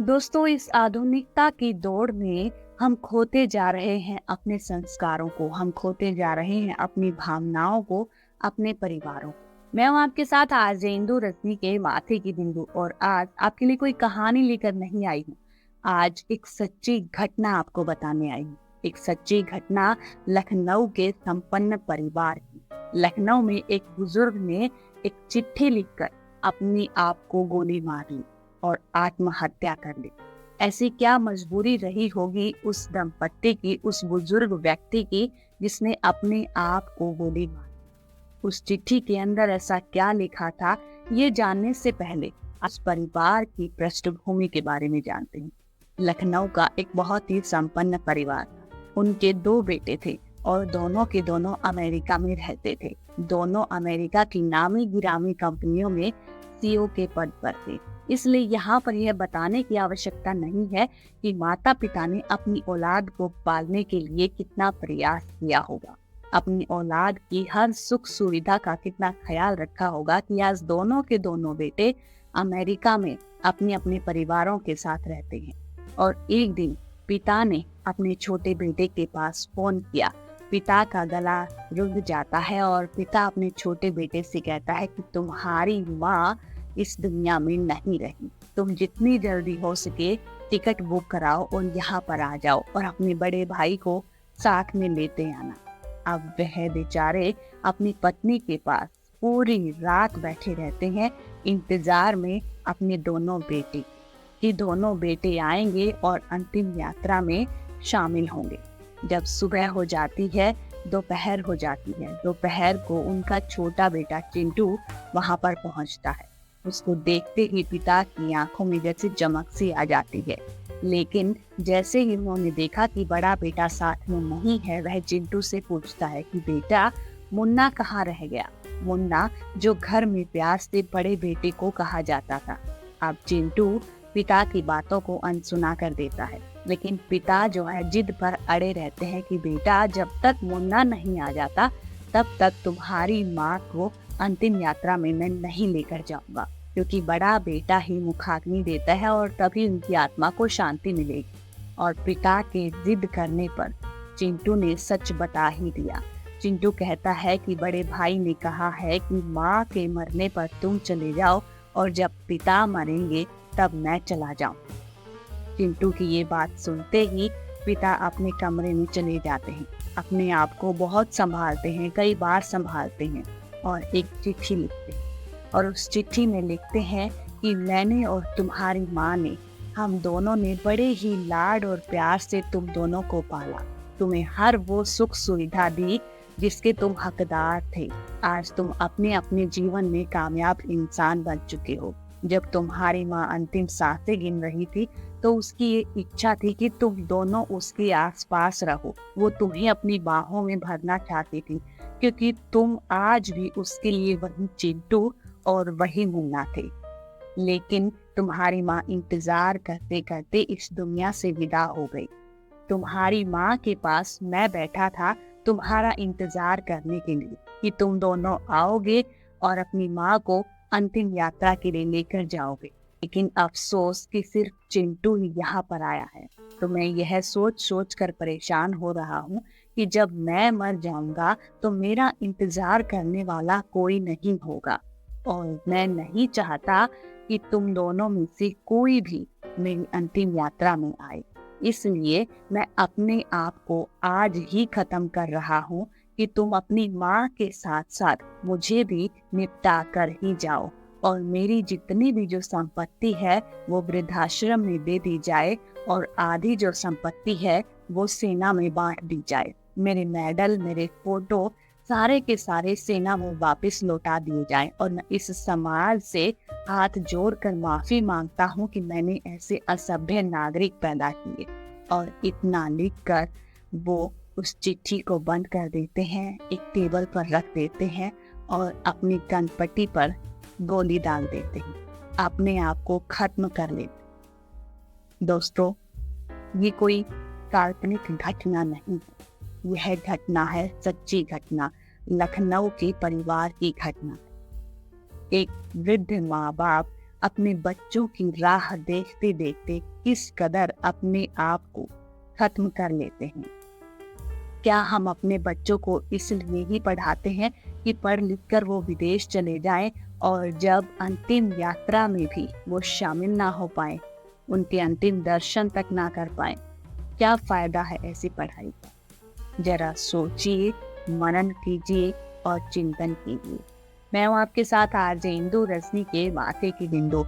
दोस्तों, इस आधुनिकता की दौड़ में हम खोते जा रहे हैं अपने संस्कारों को, हम खोते जा रहे हैं अपनी भावनाओं को, अपने परिवारों को। मैं हूं आपके साथ आरजे इंदु रजनी के माथे की बिंदु, और आज आपके लिए कोई कहानी लेकर नहीं आई हूँ। आज एक सच्ची घटना आपको बताने आई हूँ। एक सच्ची घटना लखनऊ के संपन्न परिवार की। लखनऊ में एक बुजुर्ग ने एक चिट्ठी लिखकर अपनी आप को गोली मार ली और आत्महत्या कर ली। ऐसी क्या मजबूरी रही होगी उस दंपत्ति की, उस बुजुर्ग व्यक्ति की, जिसने अपने आप को गोली मारी। उस चिट्ठी के अंदर ऐसा क्या लिखा था, ये जानने से पहले इस परिवार की पृष्ठभूमि के बारे में जानते हैं। लखनऊ का एक बहुत ही संपन्न परिवार था। उनके 2 बेटे थे और दोनों के दोनों अमेरिका में रहते थे। दोनों अमेरिका की नामी गिरामी कंपनियों में सीईओ के पद पर थे। इसलिए यहाँ पर यह बताने की आवश्यकता नहीं है कि माता पिता ने अपनी औलाद को पालने के लिए कितना प्रयास किया होगा, अपनी औलाद की हर सुख सुविधा का कितना ख्याल रखा होगा कि आज दोनों के दोनों बेटे अमेरिका में अपने अपने परिवारों के साथ रहते हैं। और एक दिन पिता ने अपने छोटे बेटे के पास फोन किया। पिता का गला रुंध जाता है और पिता अपने छोटे बेटे से कहता है कि तुम्हारी माँ इस दुनिया में नहीं रही। तुम जितनी जल्दी हो सके टिकट बुक कराओ और यहाँ पर आ जाओ और अपने बड़े भाई को साथ में लेते आना। अब वह बेचारे अपनी पत्नी के पास पूरी रात बैठे रहते हैं, इंतजार में अपने दोनों बेटे कि दोनों बेटे आएंगे और अंतिम यात्रा में शामिल होंगे। जब सुबह हो जाती है, दोपहर हो जाती है। दोपहर को उनका छोटा बेटा चिंटू वहां पर पहुंचता है। उसको देखते ही पिता की आंखों में जैसे चमक सी आ जाती है। लेकिन जैसे ही उन्होंने देखा कि बड़ा बेटा साथ में नहीं है, वह चिंटू से पूछता है कि बेटा, मुन्ना कहाँ रह गया। मुन्ना जो घर में प्यार से बड़े बेटे को कहा जाता था। अब चिंटू पिता की बातों को अनसुना कर देता है, लेकिन पिता जो है जिद पर अड़े रहते हैं कि बेटा, जब तक मुन्ना नहीं आ जाता तब तक तुम्हारी माँ को अंतिम यात्रा में मैं नहीं लेकर जाऊंगा, क्योंकि बड़ा बेटा ही मुखाग्नि देता है और तभी उनकी आत्मा को शांति मिलेगी। और पिता के जिद करने पर चिंटू ने सच बता ही दिया। चिंटू कहता है कि बड़े भाई ने कहा है कि माँ के मरने पर तुम चले जाओ और जब पिता मरेंगे तब मैं चला जाऊं। चिंटू की ये बात सुनते ही पिता अपने कमरे में चले जाते हैं। अपने आप को बहुत संभालते हैं, कई बार संभालते हैं और एक चिट्ठी लिखते हैं। और उस चिट्ठी में लिखते हैं कि मैंने और तुम्हारी माँ ने, हम दोनों ने बड़े ही लाड और प्यार से तुम दोनों को पाला। तुम्हें हर वो सुख सुविधा दी जिसके तुम हकदार थे। आज तुम अपने अपने जीवन में कामयाब इंसान बन चुके हो। जब तुम्हारी माँ अंतिम सांसें गिन रही थी तो उसकी ये इच्छा थी कि तुम दोनों उसके आसपास रहो। वो तुम्हें अपनी बाहों में भरना चाहती थी, क्योंकि तुम आज भी उसके लिए वही चिंटू और वही मुन्ना थे। लेकिन तुम्हारी माँ इंतजार करते करते इस दुनिया से विदा हो गई। तुम्हारी माँ के पास मैं बैठा था तुम्हारा इंतजार करने के लिए कि तुम दोनों आओगे और अपनी माँ को अंतिम यात्रा के लिए लेकर जाओगे। लेकिन अफसोस कि सिर्फ चिंटू ही यहाँ पर आया है। तो मैं यह सोच सोच कर परेशान हो रहा हूँ कि जब मैं मर जाऊंगा तो मेरा इंतजार करने वाला कोई नहीं होगा, और मैं नहीं चाहता कि तुम दोनों में से कोई भी मेरी अंतिम यात्रा में आए। इसलिए मैं अपने आप को आज ही खत्म कर रहा हूँ कि तुम अपनी माँ के साथ साथ मुझे भी निपटा कर ही जाओ, और मेरी जितनी भी जो संपत्ति है वो वृद्धाश्रम में दे दी जाए, और आधी जो संपत्ति है वो सेना में बांट दी जाए। मेरे मेडल, मेरे फोटो सारे के सारे सेना में वापस लौटा दिए जाएं, और मैं इस समाज से हाथ जोड़कर माफी मांगता हूँ कि मैंने ऐसे असभ्य नागरिक पैदा किए। और इतना लिखकर वो उस चिट्ठी को बंद कर देते हैं, एक टेबल पर रख देते हैं और अपनी कनपट्टी पर गोली डाल देते हैं, अपने आप को खत्म कर लेते। दोस्तों, ये कोई काल्पनिक घटना नहीं है, यह घटना है सच्ची घटना, लखनऊ के परिवार की घटना। एक वृद्ध माँ बाप अपने बच्चों की राह देखते देखते किस कदर अपने आप को खत्म कर लेते हैं। क्या हम अपने बच्चों को इसलिए ही पढ़ाते हैं कि पढ़ लिख कर वो विदेश चले जाएं और जब अंतिम यात्रा में भी वो शामिल ना हो पाए, उनके अंतिम दर्शन तक ना कर पाए? क्या फायदा है ऐसी पढ़ाई का? जरा सोचिए, मनन कीजिए और चिंतन कीजिए। मैं हूँ आपके साथ आरजे इंदु रजनी के बातें की विंडो।